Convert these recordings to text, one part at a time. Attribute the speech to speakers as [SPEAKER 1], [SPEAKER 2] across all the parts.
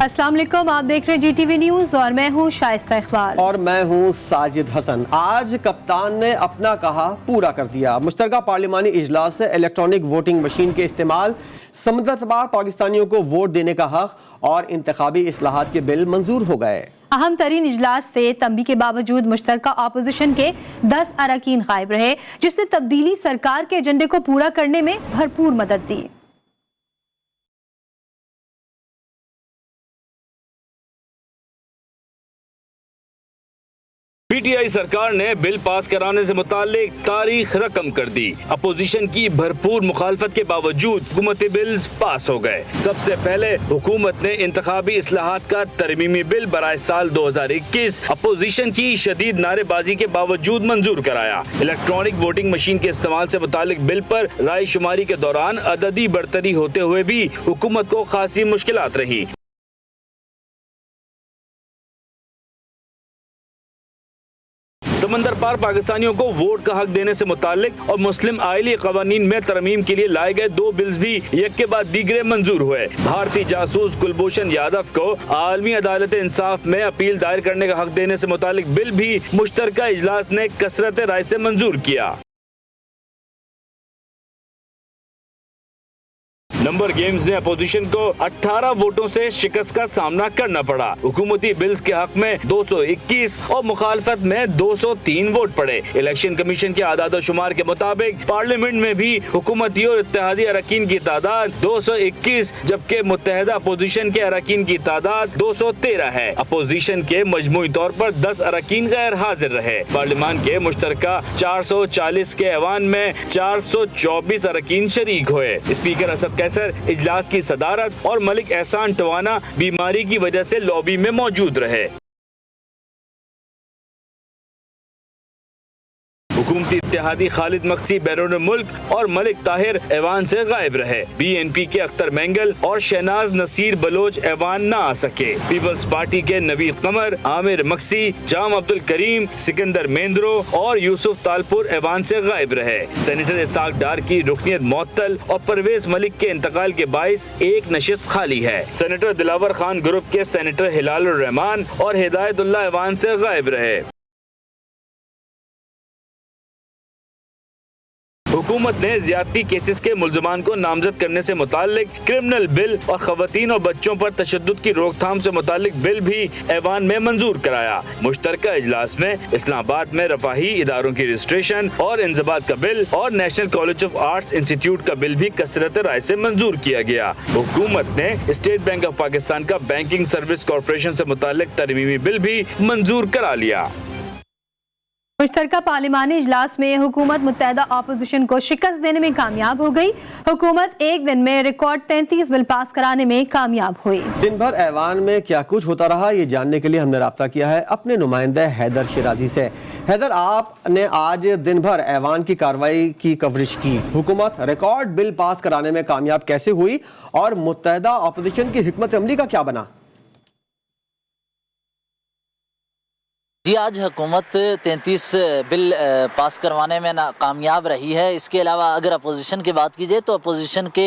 [SPEAKER 1] अस्सलाम वालेकुम, आप देख रहे हैं GTV न्यूज़ और मैं हूं शाइस्ता इकबाल
[SPEAKER 2] और मैं हूं साजिद हसन। आज कप्तान ने अपना कहा पूरा कर दिया। मुश्तरका पार्लिमानी इजलास से इलेक्ट्रॉनिक वोटिंग मशीन के इस्तेमाल, समझदार पाकिस्तानियों को वोट देने का हक और इंतखाबी इस्लाहात के बिल मंजूर हो गए।
[SPEAKER 1] अहम तरीन इजलास से तंबी के बावजूद मुश्तरका अपोजिशन के 10 अरकान गायब रहे, जिसने तब्दीली सरकार के एजेंडे को पूरा करने में भरपूर मदद दी।
[SPEAKER 3] PTI सरकार ने बिल पास कराने से मुतालिक तारीख रकम कर दी। अपोजिशन की भरपूर मुखालफत के बावजूद हुकूमती बिल्स पास हो गए। सबसे पहले हुकूमत ने इंतखाबी इस्लाहात का तरमीमी बिल बराए साल 2021 अपोजिशन की शदीद नारेबाजी के बावजूद मंजूर कराया। इलेक्ट्रॉनिक वोटिंग मशीन के इस्तेमाल से मुतालिक बिल पर राय शुमारी के दौरान अददी बरतरी होते हुए भी हुकूमत को खासी मुश्किलात रही। समंदर पार पाकिस्तानियों को वोट का हक देने से मुतालिक और मुस्लिम आइली कवानीन में तरमीम के लिए लाए गए 2 बिल्स भी एक के बाद दीगरे मंजूर हुए। भारतीय जासूस कुलभूषण यादव को आलमी अदालत इंसाफ में अपील दायर करने का हक देने से मुतालिक बिल भी मुश्तरका इजलास ने कसरत राय से मंजूर किया। नंबर गेम्स ने अपोजिशन को 18 वोटों से शिकस्त का सामना करना पड़ा। हुकूमती बिल्स के हक में 221 और मुखालफत में 203 वोट पड़े। इलेक्शन कमीशन के आदाद शुमार के मुताबिक पार्लियामेंट में भी हुकूमती और इत्तेहादी अरकान की तादाद 221 जबकि मुत्तहदा अपोजिशन के अरकान की तादाद 213 है। अपोजिशन के मजमूई तौर पर 10 अरकान गैर हाजिर रहे। पार्लियामान के मुश्तरका 440 के ऐवान में 424 अरकान शरीक हुए। स्पीकर असद कैसर इजलास की सदारत और मलिक एहसान टवाना बीमारी की वजह से लॉबी में मौजूद रहे। हुकूमती इत्तेहादी खालिद मक्सी बैरून मुल्क और मलिक ताहिर ऐवान से गायब रहे। BNP के अख्तर मैंगल और शहनाज नसीर बलोच ऐवान न आ सके। पीपल्स पार्टी के नवीद कमर, आमिर मक्सी, जाम अब्दुल करीम, सिकंदर मेंद्रो और यूसुफ तालपुर ऐवान से गायब रहे। सेनेटर इसाक डार की रुकनियत मुअत्तल और परवेज मलिक के इंतकाल के बाइस एक नशिस्त खाली है। सेनेटर दिलावर खान ग्रुप के सेनेटर हिलालुर रहमान और हिदायतुल्लाह ऐवान से गायब रहे। हुकूमत ने ज्यादती केसेस के मुल्जमान को नामजद करने से मुतालिक क्रिमिनल बिल और खवातीन और बच्चों पर तशद्दुद की रोकथाम से मुतालिक बिल भी ऐवान में मंजूर कराया। मुश्तरका इजलास में इस्लामाबाद में रफाही इदारों की रजिस्ट्रेशन और इंजबात का बिल और national college of arts institute का बिल भी कसरत राय से मंजूर किया गया। हुकूमत ने स्टेट बैंक ऑफ पाकिस्तान का बैंकिंग सर्विस कॉरपोरेशन से मुतालिक तरमीमी बिल भी मंजूर करा लिया।
[SPEAKER 1] मुश्तरका पार्लिमानी इजलास में हुकूमत मुत्तहदा अपोजिशन को शिकस्त देने में कामयाब हो गई। हुकूमत एक दिन में रिकॉर्ड 33 बिल पास कराने में कामयाब हुई।
[SPEAKER 2] दिन भर ऐवान में क्या कुछ होता रहा, ये जानने के लिए हमने राब्ता किया है अपने नुमाइंदा हैदर शिराजी से। हैदर, आपने आज दिन भर ऐवान की कार्रवाई की कवरेज की। हुकूमत रिकॉर्ड बिल पास कराने में कामयाब कैसे हुई और मुत्तहदा अपोजिशन की हिकमत अमली का क्या बना?
[SPEAKER 4] जी, आज हुकूमत 33 बिल पास करवाने में कामयाब रही है। इसके अलावा अगर अपोजिशन की बात की जाए तो अपोजिशन के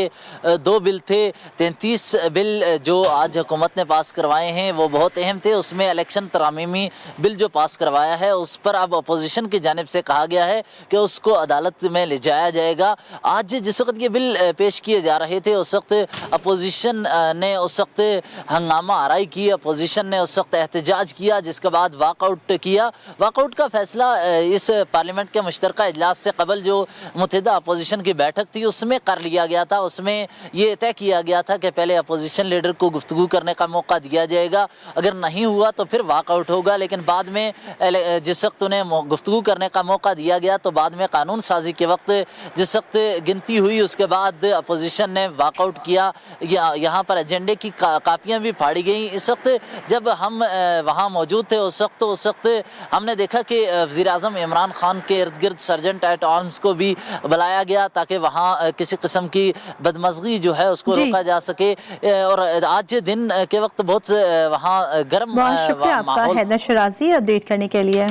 [SPEAKER 4] 2 बिल थे। 33 बिल जो आज हुकूमत ने पास करवाए हैं वो बहुत अहम थे। उसमें इलेक्शन तरामीमी बिल जो पास करवाया है उस पर अब अपोजिशन की जानिब से कहा गया है कि उसको अदालत में ले जाया जाएगा। आज जिस वक्त ये बिल पेश किए जा रहे थे उस वक्त अपोजिशन ने उस वक्त हंगामा आराई की, अपोजिशन ने उस वक्त एहतजाज किया, जिसके बाद वाकआउट किया। वाकआउट का फैसला इस पार्लियामेंट के मुश्तरका इजलास से कबल जो मुत्तहदा अपोजिशन की बैठक थी उसमें कर लिया गया था। उसमें ये तय किया गया था कि पहले अपोजिशन लीडर को गुफ्तगू करने का मौका दिया जाएगा, अगर नहीं हुआ तो फिर वाकआउट होगा। लेकिन बाद में जिस वक्त उन्हें गुफ्तगू करने का मौका दिया गया तो बाद में कानून साजी के वक्त जिस वक्त गिनती हुई उसके बाद अपोजिशन ने वाकआउट किया। यहाँ पर एजेंडे की कापियाँ भी फाड़ी गई। इस वक्त जब हम वहाँ मौजूद थे उस वक्त हमने देखा कि वज़ीर-ए-आज़म इमरान खान के इर्द गिर्द सर्जेंट एट आर्म्स को भी बुलाया गया ताकि वहाँ किसी किस्म की बदमज़गी जो है उसको रोका जा सके। और आज दिन के वक्त बहुत वहाँ गर्म
[SPEAKER 1] शुक्रिया आपका हैदर शिराजी अपडेट करने के लिए।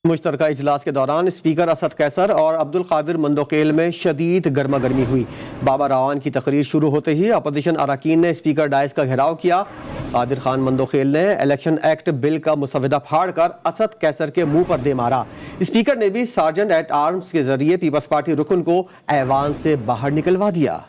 [SPEAKER 2] मुश्तरका इजलास के दौरान स्पीकर असद कैसर और अब्दुल कादिर मंदोकेल में शदीद गर्मा गर्मी हुई। बाबर रावान की तकरीर शुरू होते ही अपोजिशन अरकान ने स्पीकर डायस का घेराव किया। कादिर खान मंदोकेल ने इलेक्शन एक्ट बिल का मुसवदा फाड़कर असद कैसर के मुंह पर दे मारा। स्पीकर ने भी सार्जेंट एट आर्म्स के जरिए पीपल्स पार्टी रुकन को ऐवान से बाहर निकलवा दिया।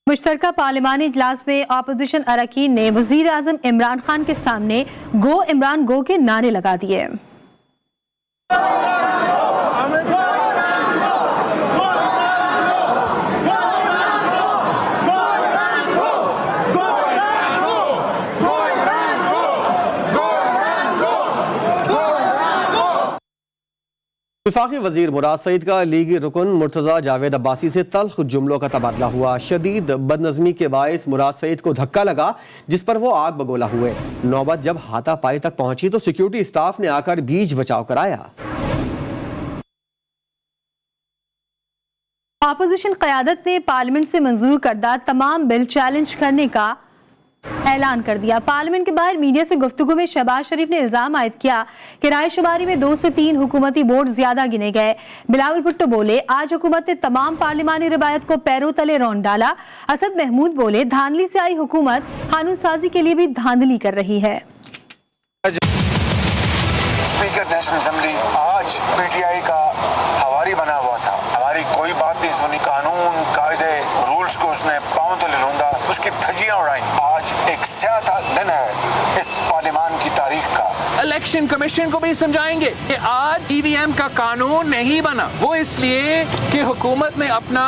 [SPEAKER 1] मुश्तरका पार्लिमानी इजलास में अपोजिशन अरकान ने वजीर आजम इमरान खान के सामने गो इमरान गो के नारे लगा दिए।
[SPEAKER 2] वफाकी वजीर मुराद सईद का लीगी रुकन मुर्तजा जावेद अब्बासी से तल्ख जुमलों का तबादला हुआ। शदीद बदनज़मी के बायस मुराद सईद को धक्का लगा, जिस पर वो आग बगोला हुए। नौबत जब हाथापाई तक पहुंची तो सिक्योरिटी स्टाफ ने आकर बीच बचाव कराया।
[SPEAKER 1] अपोजिशन क़यादत ने पार्लियामेंट से मंजूर करदा तमाम बिल चैलेंज करने का ऐलान कर दिया। पार्लियामेंट के बाहर मीडिया से गुफ्तगू में शहबाज शरीफ ने इल्जाम आयद किया कि रायशुमारी में 2 से 3 हुकूमती वोट ज्यादा गिने गए। बिलावल भुट्टो बोले आज हुकूमत ने तमाम पार्लिमानी रिवायत को पैरों तले रौंद डाला। असद महमूद बोले धांधली से आई हुकूमत कानून साजी के लिए भी धांधली कर रही है।
[SPEAKER 5] स्पीकर नेशनल असेंबली आज पीटीआई का हवारी बना हुआ था। हमारी कोई बात नहीं सुनी, कानून कायदे रूल्स को उसने पांव तले रौंदा, उसकी धज्जियां उड़ाई। आज एक स्याह दिन है इस पार्लियामान की तारीख का।
[SPEAKER 6] इलेक्शन कमीशन को भी समझाएंगे कि आज ईवीएम का कानून नहीं बना, वो इसलिए कि हुकूमत ने अपना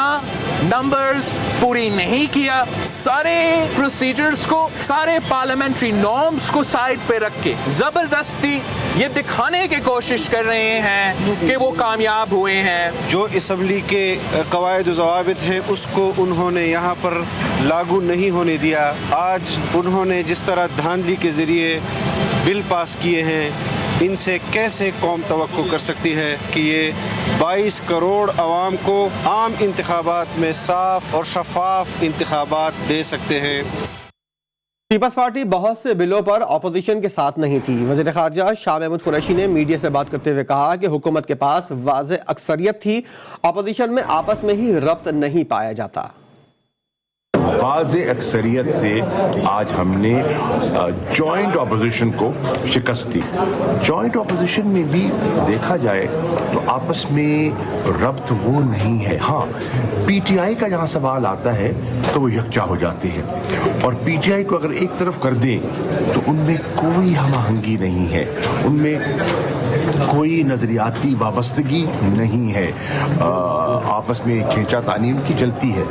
[SPEAKER 6] नंबर्स पूरी नहीं किया। सारे प्रोसीजर्स को, सारे पार्लियामेंट्री नॉर्म्स को साइड पे रख के जबरदस्ती ये दिखाने की कोशिश कर रहे हैं कि वो कामयाब हुए हैं।
[SPEAKER 7] जो असम्बली के कवायद ज़वाबित हैं उसको उन्होंने यहाँ पर लागू नहीं होने दिया। आज उन्होंने जिस तरह धांधली के ज़रिए बिल पास किए हैं, इनसे कैसे कौम तवक्को कर सकती है कि ये 22 करोड़ अवाम को आम इंतखाबात में साफ और शफाफ इंतखाबात दे सकते हैं।
[SPEAKER 2] पीपल्स पार्टी बहुत से बिलों पर अपोजिशन के साथ नहीं थी। वज़ीर ख़ारजा शाह महमूद कुरैशी ने मीडिया से बात करते हुए कहा कि हुकूमत के पास वाज़ेह अक्सरियत थी, अपोजिशन में आपस में ही रब्त नहीं पाया जाता।
[SPEAKER 8] वाज़ेह अक्सरियत से आज हमने जॉइंट अपोजिशन को शिकस्त दी। जॉइंट अपोजिशन में भी देखा जाए तो आपस में रब्त वो नहीं है। हाँ, पीटीआई का जहाँ सवाल आता है तो वो यकजा हो जाती है, और पीटीआई को अगर एक तरफ कर दें तो उनमें कोई हमआहंगी नहीं है, उनमें कोई नजरियाती वाबस्तगी नहीं है, आपस में खींचातानी उनकी चलती है।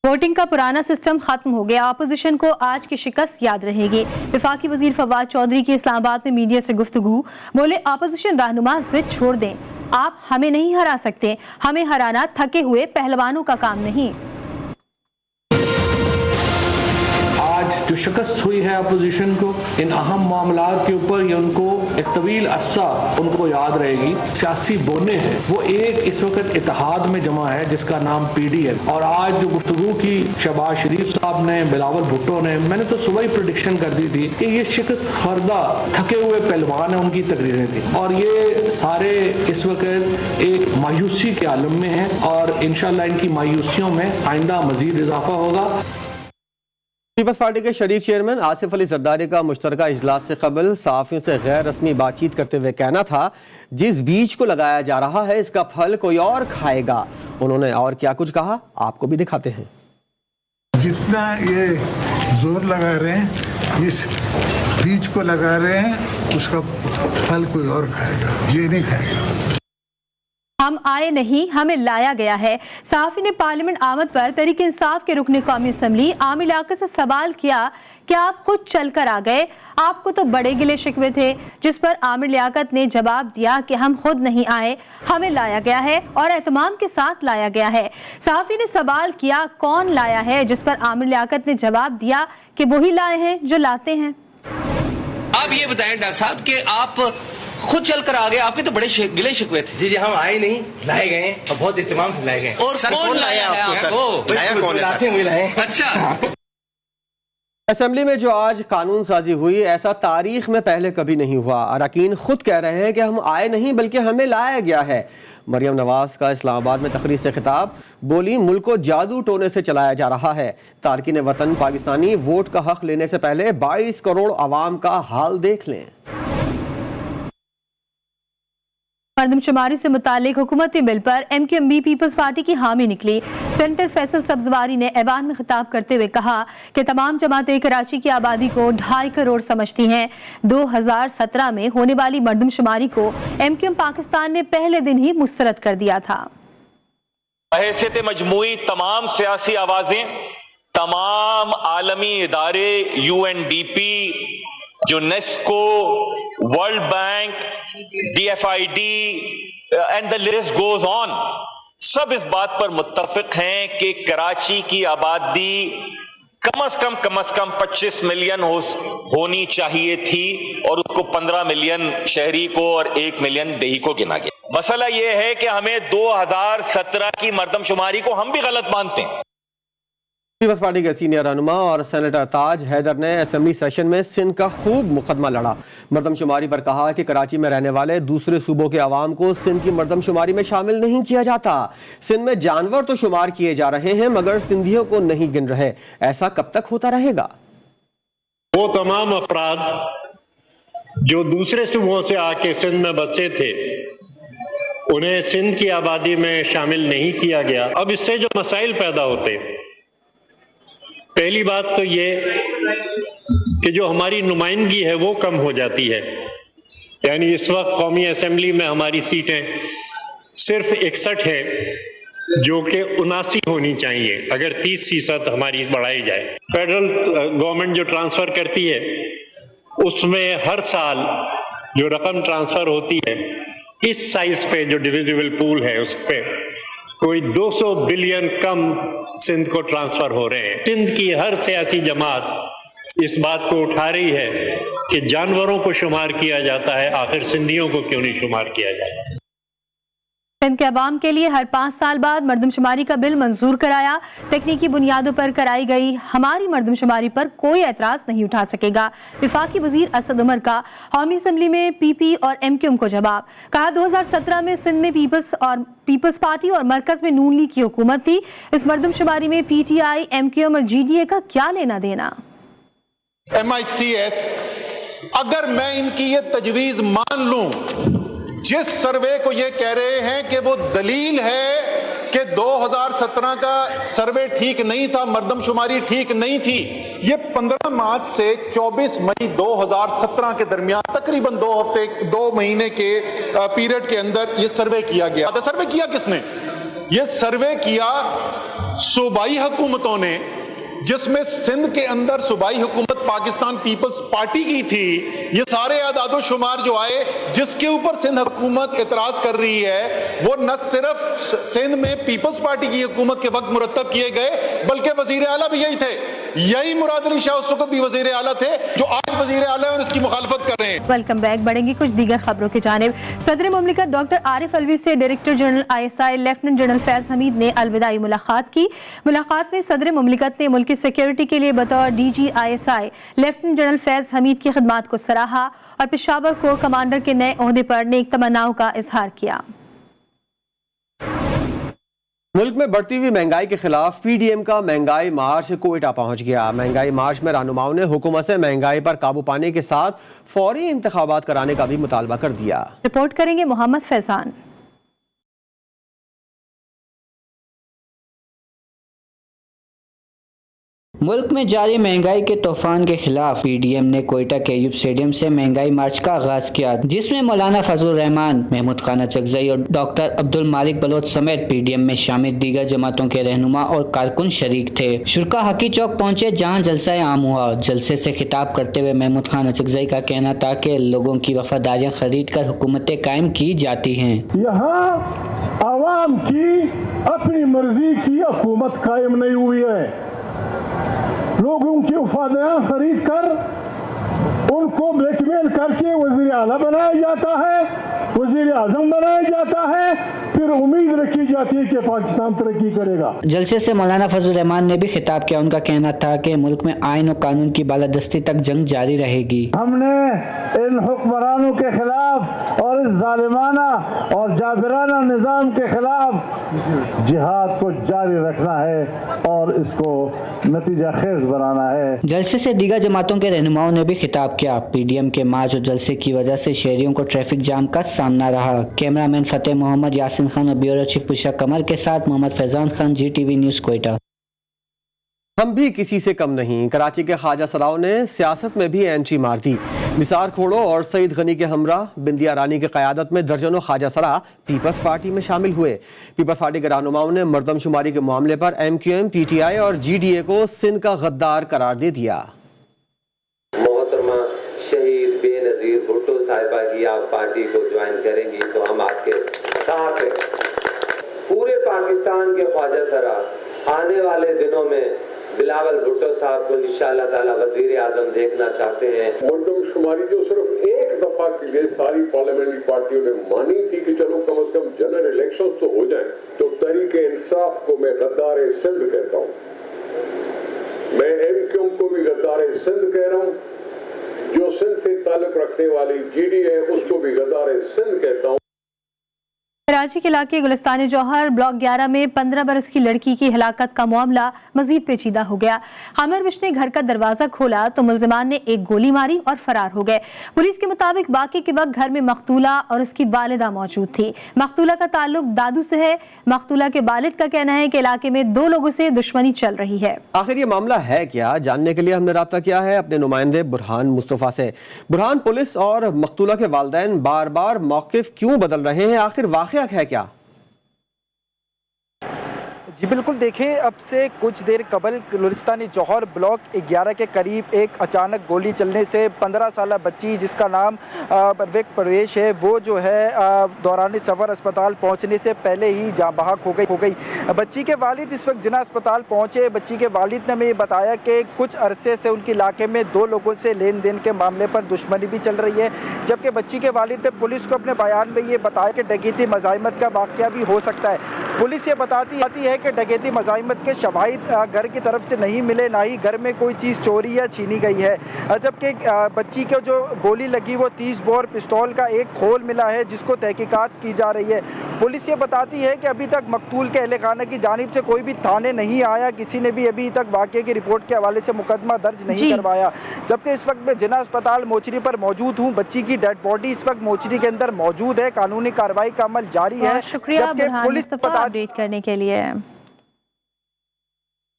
[SPEAKER 1] वोटिंग का पुराना सिस्टम खत्म हो गया, अपोजिशन को आज की शिकस्त याद रहेगी। वफाकी वजीर फवाद चौधरी की इस्लामाबाद में मीडिया से गुफ्तगू, बोले अपोजिशन रहनुमा जिद छोड़ दें, आप हमें नहीं हरा सकते, हमें हराना थके हुए पहलवानों का काम नहीं।
[SPEAKER 9] आज जो शिकस्त हुई है अपोजिशन को इन अहम मामलात के ऊपर, ये उनको एक तवील अरसा उनको याद रहेगी। सियासी बोने हैं वो एक इस वक्त इत्तेहाद में जमा है जिसका नाम पीडीएल। और आज जो गुफ्तगू की शहबाज शरीफ साहब ने, बिलावल भुट्टो ने, मैंने तो सुबह ही प्रेडिक्शन कर दी थी कि ये शिकस्त खर्दा थके हुए पहलवान है, उनकी तकरीरें थी। और ये सारे इस वक्त एक मायूसी के आलम में हैं और इंशाअल्लाह इनकी मायूसियों में आइंदा मजीद इजाफा होगा।
[SPEAKER 2] पीपल्स पार्टी के शरीक चेयरमैन आसिफ अली जरदारी का मुश्तरका इजलास से कबल सहाफ़ियों से गैर रस्मी बातचीत करते हुए कहना था, जिस बीज को लगाया जा रहा है इसका फल कोई और खाएगा। उन्होंने और क्या कुछ कहा, आपको भी दिखाते हैं।
[SPEAKER 10] जितना ये जोर लगा रहे हैं, इस बीज को लगा रहे हैं, उसका फल कोई और खाएगा, ये नहीं खाएगा।
[SPEAKER 1] हम आए नहीं, हमें लाया गया है। सहाफ़ी ने पार्लियामेंट आमद पर तहरीक इंसाफ के रुकने कौमी असम्बली आमिर लियाकत से सवाल किया कि आप खुद चलकर आ गए, आपको तो बड़े गिले शिकवे थे, जिस पर आमिर लियाकत ने जवाब दिया कि हम खुद नहीं आए, हमें लाया गया है और एहतमाम के साथ लाया गया है। सहाफ़ी ने सवाल किया कौन लाया है, जिस पर आमिर लियाकत ने जवाब दिया कि वही लाए हैं जो लाते हैं।
[SPEAKER 11] आप ये बताएं डॉक्टर साहब कि आप खुद चल कर आ गए, आपके तो बड़े गिले शिकवे थे।
[SPEAKER 12] जी हम आए नहीं, लाए गए और बहुत एहतमाम से लाए गए।
[SPEAKER 11] और सर कौन लाया आपको?
[SPEAKER 12] लाया कौन है?
[SPEAKER 11] अच्छा।
[SPEAKER 2] असेंबली में जो आज कानून साजी हुई, ऐसा तारीख में पहले कभी नहीं हुआ। अरकान खुद कह रहे हैं कि हम आए नहीं बल्कि हमें लाया गया है। मरियम नवाज का इस्लामाबाद में तकरीर से खिताब, बोली मुल्क को जादू टोने से चलाया जा रहा है। तारकीन वतन पाकिस्तानी वोट का हक लेने से पहले 22 करोड़ आवाम का हाल देख लें।
[SPEAKER 1] मरदमशुमारी से मुतालिक हुकूमती बिल पर MQMB पीपल्स पार्टी की हामी निकली। सेनेटर फैसल सब्जवारी ने ऐवान में खिताब करते हुए कहा कि तमाम जमातें कराची की आबादी को 2.5 करोड़ समझती हैं। 2017 में होने वाली मरदमशुमारी को MQM पाकिस्तान ने पहले दिन ही मुस्तरद कर दिया था।
[SPEAKER 13] हैसियत मजमूई तमाम सियासी आवाजें, तमाम आलमी इदारे, UNDP, जो Nesco, world bank, DFID and the list goes on, सब इस बात पर मुत्तफिक हैं कि कराची की आबादी कम से कम 25 मिलियन होनी चाहिए थी और उसको 15 मिलियन शहरी को और 1 मिलियन देही को गिना गया। मसला यह है कि हमें 2017 की मरदमशुमारी को हम भी गलत मानते हैं।
[SPEAKER 2] पीपल्स पार्टी के सीनियर रहनुमा और सेनेटर ताज हैदर ने असेंबली सेशन में सिंध का खूब मुकदमा लड़ा। मरदमशुमारी पर कहा कि कराची में रहने वाले दूसरे सूबों के अवाम को सिंध की मरदमशुमारी में शामिल नहीं किया जाता। सिंध में जानवर तो शुमार किए जा रहे हैं मगर सिंधियों को नहीं गिन रहे। ऐसा कब तक होता रहेगा?
[SPEAKER 14] वो तमाम अफराद जो दूसरे सूबों से आके सिंध में बसे थे, उन्हें सिंध की आबादी में शामिल नहीं किया गया। अब इससे जो मसाइल पैदा होते, पहली बात तो ये कि जो हमारी नुमाइंदगी है वो कम हो जाती है। यानी इस वक्त कौमी असेंबली में हमारी सीटें सिर्फ 61 है, जो कि 79 होनी चाहिए अगर 30% हमारी बढ़ाई जाए। फेडरल गवर्नमेंट जो ट्रांसफर करती है उसमें हर साल जो रकम ट्रांसफर होती है, इस साइज पे जो डिविजिबल पूल है उस पे कोई 200 बिलियन कम सिंध को ट्रांसफर हो रहे हैं। सिंध की हर सियासी जमात इस बात को उठा रही है कि जानवरों को शुमार किया जाता है, आखिर सिंधियों को क्यों नहीं शुमार किया जाता।
[SPEAKER 1] सिंध के अवाम के लिए हर 5 साल बाद मरदमशुमारी का बिल मंजूर कराया। तकनीकी बुनियादों पर कराई गई हमारी मरदमशुमारी पर कोई एतराज नहीं उठा सकेगा। वफाकी वजीर असद उमर का कौमी असम्बली में PP और MQM को जवाब। कहा 2017 में सिंध में पीपल्स पार्टी और मरकज में नून लीग की हुकूमत थी। इस मरदमशुमारी में PTI, MQM और GDA का क्या लेना देना?
[SPEAKER 15] MICS, अगर मैं इनकी ये तजवीज मान लूं, जिस सर्वे को ये कह रहे हैं कि वो दलील है कि 2017 का सर्वे ठीक नहीं था, मरदमशुमारी ठीक नहीं थी, ये 15 मार्च से 24 मई 2017 के दरमियान तकरीबन 2 महीने के पीरियड के अंदर ये सर्वे किया गया। सर्वे किया किसने? ये सर्वे किया सूबाई हुकूमतों ने, जिसमें सिंध के अंदर सूबाई हुकूमत पाकिस्तान पीपल्स पार्टी की थी। ये सारे आदादो शुमार जो आए, जिसके ऊपर सिंध हुकूमत एतराज कर रही है, वो न सिर्फ सिंध में पीपल्स पार्टी की हुकूमत के वक्त मुरतब किए गए, बल्कि वजीर आला भी यही थे। यही मुराद अली शाह उस वक्त भी वजीर आला थे, जो आज वजीर आला है और इसकी मुखालफत कर रहे हैं।
[SPEAKER 1] Welcome back. बढ़ेंगे कुछ दीगर खबरों की जानिब। सदर मुमलिकत डॉक्टर आरिफ अलवी से director general ISI lieutenant general Faiz Hamid ने अलविदाई मुलाकात की। मुलाकात में सदर मुमलिकत ने मुल्क की सिक्योरिटी के लिए बतौर DG ISI lieutenant general Faiz Hamid की खिदमात को सराहा और पेशावर को कमांडर के नए ओहदे पर नेक तमन्नाओं का इजहार किया।
[SPEAKER 2] मुल्क में बढ़ती हुई महंगाई के खिलाफ PDM का महंगाई मार्च कोयटा पहुंच गया। महंगाई मार्च में रहनुमाओं ने हुकूमत से महंगाई पर काबू पाने के साथ फौरी इंतखाबात कराने का भी मुतालबा कर दिया।
[SPEAKER 1] रिपोर्ट करेंगे मोहम्मद फैजान।
[SPEAKER 16] मुल्क में जारी महंगाई के तूफान के खिलाफ PDM ने कोयटा के अयूब स्टेडियम से महंगाई मार्च का आगाज किया, जिसमें मौलाना फजलुर रहमान, महमूद खान अचकजई और डॉक्टर अब्दुल मालिक बलोच समेत PDM में शामिल दीगर जमातों के रहनुमा और कारकुन शरीक थे। शुरा हकी चौक पहुंचे, जहां जलसा आम हुआ। जलसे से खिताब करते हुए महमूद खान अचकजई का कहना था कि लोगों की वफादारियां खरीद कर हुकूमतें कायम की जाती हैं।
[SPEAKER 17] यहाँ आवाम की अपनी मर्जी की हुकूमत कायम नहीं हुई है। लोगों की वफादारियां खरीद कर उनको ब्लैकमेल करके वजीर आला बनाया जाता है, वजीर आजम बनाया जाता है, फिर उम्मीद रखी जाती है कि पाकिस्तान तरक्की करेगा।
[SPEAKER 16] जलसे से मौलाना फजल रहमान ने भी खिताब किया। उनका कहना था कि मुल्क में आइन और कानून की बालादस्ती तक जंग जारी रहेगी।
[SPEAKER 17] हमने इन हुक्मरानों के खिलाफ और इस जालिमाना और जाबिराना निजाम के खिलाफ जिहाद को जारी रखना है और इसको नतीजा खेज बनाना है।
[SPEAKER 16] जलसे से दीगर जमातों के रहनुमाओं ने भी खिताब किया। पीडीएम के मार्च और जलसे की वजह से शहरियों को ट्रैफिक जाम का सामना रहा। कैमरामैन फतेह मोहम्मद, यासिन खान और ब्यूरो चीफ पुशा कमर के साथ मोहम्मद फैजान खान, GTV न्यूज़, कोयटा।
[SPEAKER 2] हम भी किसी से कम नहीं। कराची के ख्वाजा सराओं ने सियासत में भी एंट्री मार दी। निसार खोड़ो और सईद गनी के हमरा बिंदिया रानी की क़यादत में दर्जनों ख्वाजा सरा पीपल्स पार्टी में शामिल हुए। पीपल्स पार्टी के रहनुमाओं ने मरदमशुमारी के मामले पर MQM, TTI और GDA को सिंध का गद्दार करार दे दिया।
[SPEAKER 18] मोहतरमा शहीद बेनज़ीर भुट्टो साहिबा की आप पार्टी को ज्वाइन करेंगी तो हम आपके साथ हैं। पूरे पाकिस्तान के ख्वाजा सरा आने वाले दिनों में बिलावल भुट्टो साहब को इंशाअल्लाह ताला वजीर आजम देखना चाहते हैं।
[SPEAKER 19] मरदमशुमारी जो सिर्फ एक दफा के लिए सारी पार्लियामेंट्री पार्टियों ने मानी थी कि चलो कम से कम जनरल इलेक्शन तो हो जाए, तो तहरीक इंसाफ को मैं गद्दार सिंध कहता हूँ। मैं MQM को भी गद्दार सिंध कह रहा हूँ। जो सिंध से ताल्लुक रखने वाली GDA है उसको भी गद्दार सिंध कहता हूँ।
[SPEAKER 1] कराची के इलाके गुलिस्तान जौहर ब्लॉक 11 में 15 बरस की लड़की की हिलाकत का मामला मजीद पेचीदा हो गया। आमिर विश ने घर का दरवाजा खोला तो मुलजिमान ने एक गोली मारी और फरार हो गए। पुलिस के मुताबिक वाक़े के वक्त घर में मकतूला और उसकी वालिदा मौजूद थी। मकतूला का ताल्लुक दादू से है। मकतूला के वालिद का कहना है कि इलाके में 2 लोगों से दुश्मनी चल रही है।
[SPEAKER 2] आखिर ये मामला है क्या, जानने के लिए हमने राब्ता किया है अपने नुमाइंदे बुरहान मुस्तफ़ा से। बुरहान, पुलिस और मकतूला के वालिदैन बार बार मौक़िफ़ क्यों बदल रहे हैं, आखिर वाक़या है क्या?
[SPEAKER 20] जी बिल्कुल, देखिए अब से कुछ देर कबल गुलिस्तान जौहर ब्लॉक 11 के करीब एक अचानक गोली चलने से 15 साल बच्ची जिसका नाम परवेज परवेश है वो जो है दौरान सफ़र अस्पताल पहुंचने से पहले ही जाँ बहक हो गई। बच्ची के वालिद इस वक्त जिना अस्पताल पहुंचे। बच्ची के वालिद ने हमें बताया कि कुछ अरसे से उनके इलाके में 2 लोगों से लेन देन के मामले पर दुश्मनी भी चल रही है। जबकि बच्ची के वालिद ने पुलिस को अपने बयान में ये बताया कि डकैती मज़ाहिमत का वाक़या भी हो सकता है। पुलिस ये बताती है कि डकैती मज़ाहिमत के शवाहिद घर की तरफ से नहीं मिले, ना ही घर में कोई चीज़ चोरी या छीनी गई है। जबकि बच्ची को जो गोली लगी वो 30 बोर पिस्तौल का एक खोल मिला है जिसको तहकीकात की जा रही है। पुलिस ये बताती है कि अभी तक मकतूल के अहले खाना की जानिब से कोई भी थाने नहीं आया, किसी ने भी अभी तक वाक़े की रिपोर्ट के हवाले से मुकदमा दर्ज नहीं करवाया। जबकि इस वक्त मैं जिना अस्पताल मोचरी पर मौजूद हूँ। बच्ची की डेड बॉडी इस वक्त मोचरी के अंदर मौजूद है। कानूनी कार्रवाई का अमल जारी है।
[SPEAKER 1] शुक्रिया पुलिस अपडेट करने के लिए।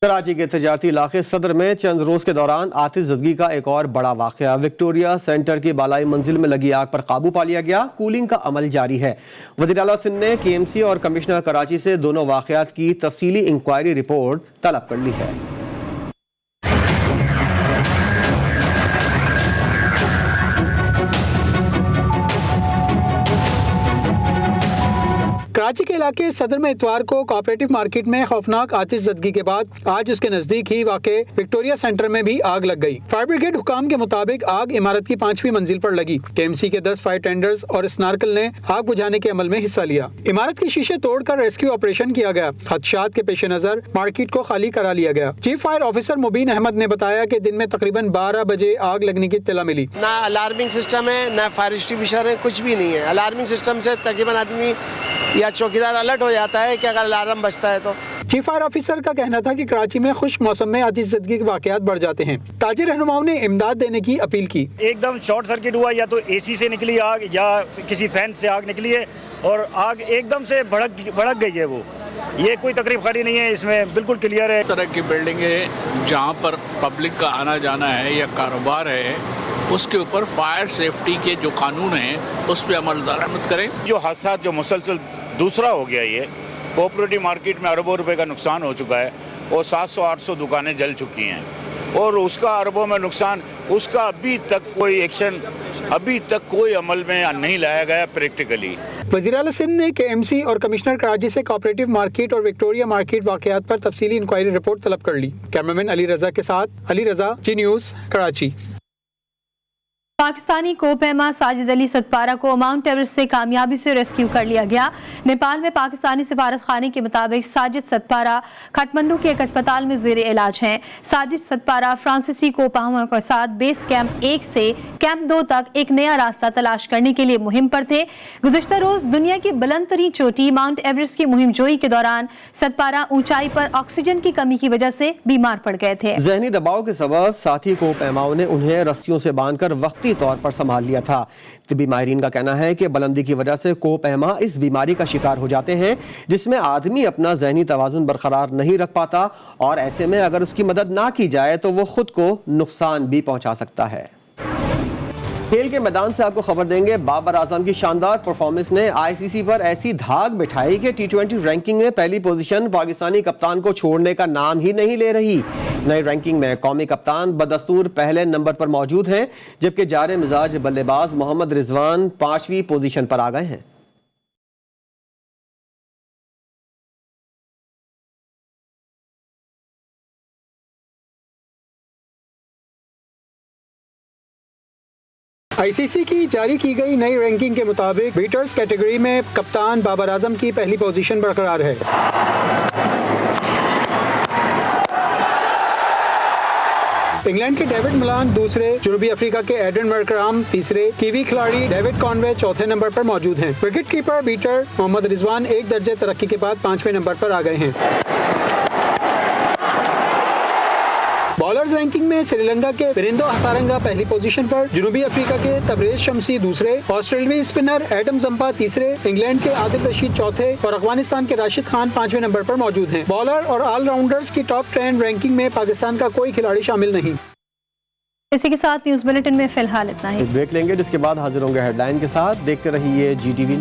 [SPEAKER 2] कराची के तजारती इलाके सदर में चंद रोज के दौरान आतिशज़दगी का एक और बड़ा वाक़या। विक्टोरिया सेंटर की बालाई मंजिल में लगी आग पर काबू पा लिया गया। कूलिंग का अमल जारी है। वज़ीर आला सिंध ने KMC और कमिश्नर कराची से दोनों वाक़यात की तफसीली इंक्वायरी रिपोर्ट तलब कर ली है।
[SPEAKER 21] कराची के इलाके सदर में इतवार को कोऑपरेटिव मार्केट में खौफनाक आतिशज़दगी के बाद आज उसके नजदीक ही वाक़े विक्टोरिया सेंटर में भी आग लग गई। फायर ब्रिगेड हुकाम के मुताबिक आग इमारत की 5वीं मंजिल पर लगी। KMC के 10 फायर टेंडर्स और स्नार्कल ने आग बुझाने के अमल में हिस्सा लिया। इमारत के शीशे तोड़कर रेस्क्यू ऑपरेशन किया गया। खदशात के पेश नजर मार्केट को खाली करा लिया गया। चीफ फायर ऑफिसर मुबीन अहमद ने बताया कि दिन में तकरीबन 12 बजे आग लगने की इत्तला मिली।
[SPEAKER 22] ना अलार्मिंग सिस्टम है, ना फायर एक्सटिंग्विशर है, कुछ भी नहीं है। अलार्मिंग सिस्टम से तकरीबन आदमी या चौकीदार अलर्ट हो जाता है कि अगर अलार्म बजता है तो।
[SPEAKER 21] चीफ फायर ऑफिसर का कहना था कि कराची में खुश मौसम में आतिशज़दगी के वाक़यात बढ़ जाते हैं। ताजिर रहनुमाओं ने इमदाद देने की अपील की।
[SPEAKER 23] एकदम शॉर्ट सर्किट हुआ, या तो AC से निकली आग या किसी फैन से आग निकली है और आग एकदम से भड़क गई है। वो ये कोई तकरीब खरी नहीं है, इसमें बिल्कुल क्लियर है।
[SPEAKER 24] इस तरह की बिल्डिंगें जहाँ पर पब्लिक का आना जाना है या कारोबार है उसके ऊपर फायर सेफ्टी के जो कानून हैं उस पर अमल दरामद करें।
[SPEAKER 5] जो हादसा जो मुसलसल दूसरा हो गया, ये कोऑपरेटिव मार्केट में अरबों रुपए का नुकसान हो चुका है और 700-800 दुकानें जल चुकी हैं और उसका अरबों में नुकसान, उसका अभी तक कोई एक्शन, अभी तक कोई अमल में नहीं लाया गया प्रैक्टिकली।
[SPEAKER 21] वज़ीर आला सिंध ने KMC और कमिश्नर कराची से कोऑपरेटिव मार्केट और विक्टोरिया मार्केट वाक़यात पर तफसीली इंक्वायरी रिपोर्ट तलब कर ली। कैमरामैन अली रजा के साथ अली रजा, जी न्यूज़, कराची।
[SPEAKER 1] पाकिस्तानी कोपहमा साजिद अली सतपारा को माउंट एवरेस्ट से कामयाबी से रेस्क्यू कर लिया गया। नेपाल में पाकिस्तानी सिफारत खाने के मुताबिक साजिद सतपारा काठमांडू के एक अस्पताल में जेर इलाज हैं। साजिद सतपारा फ्रांसीसी कोपहमा के साथ बेस कैंप 1 से कैंप 2 तक एक नया रास्ता तलाश करने के लिए मुहिम पर थे। गुज़िश्ता रोज दुनिया की बुलंद तरीन चोटी माउंट एवरेस्ट की मुहिम जोई के दौरान सतपारा ऊंचाई पर ऑक्सीजन की कमी की वजह से बीमार पड़ गए थे।
[SPEAKER 2] जहनी दबाव के सबब साथी कोपहमाओं ने उन्हें रस्सियों से बांधकर वक्ती तौर पर संभाल लिया था। तिब्बी माहिरीन का कहना है कि बुलंदी की वजह से कोपहमा इस बीमारी का शिकार हो जाते हैं जिसमें आदमी अपना जहनी तवाजुन बरकरार नहीं रख पाता और ऐसे में अगर उसकी मदद ना की जाए तो वो खुद को नुकसान भी पहुंचा सकता है। खेल के मैदान से आपको खबर देंगे, बाबर आजम की शानदार परफॉर्मेंस ने आईसीसी पर ऐसी धाक बिठाई कि टी20 रैंकिंग में पहली पोजीशन पाकिस्तानी कप्तान को छोड़ने का नाम ही नहीं ले रही। नई रैंकिंग में कौमी कप्तान बदस्तूर पहले नंबर पर मौजूद हैं, जबकि जारे मिजाज बल्लेबाज मोहम्मद रिजवान 5वीं पोजीशन पर आ गए हैं।
[SPEAKER 21] आईसीसी की जारी की गई नई रैंकिंग के मुताबिक बीटर्स कैटेगरी में कप्तान बाबर आजम की पहली पोजीशन बरकरार है। इंग्लैंड के डेविड मिलान दूसरे, जनूबी अफ्रीका के एडन मरकराम तीसरे, कीवी खिलाड़ी डेविड कॉनवे चौथे नंबर पर मौजूद हैं। Wicket keeper batter Mohammad Rizwan एक दर्जे तरक्की के बाद 5वें नंबर पर आ गए हैं। बॉलर्स रैंकिंग में श्रीलंका के विरिंदो हसारंगा पहली पोजीशन पर, जनूबी अफ्रीका के तबरेज शमसी दूसरे, ऑस्ट्रेलियाई स्पिनर एडम जंपा तीसरे, इंग्लैंड के आदिल रशीद चौथे और अफगानिस्तान के राशिद खान 5वें नंबर पर मौजूद हैं। बॉलर और ऑलराउंडर्स की टॉप 10 रैंकिंग में पाकिस्तान का कोई खिलाड़ी शामिल नहीं।
[SPEAKER 1] इसी के साथ न्यूज बुलेटिन में फिलहाल इतना ही।
[SPEAKER 2] ब्रेक लेंगे, जिसके बाद हाजिर होंगे हेडलाइन के साथ। देखते रहिए GTV।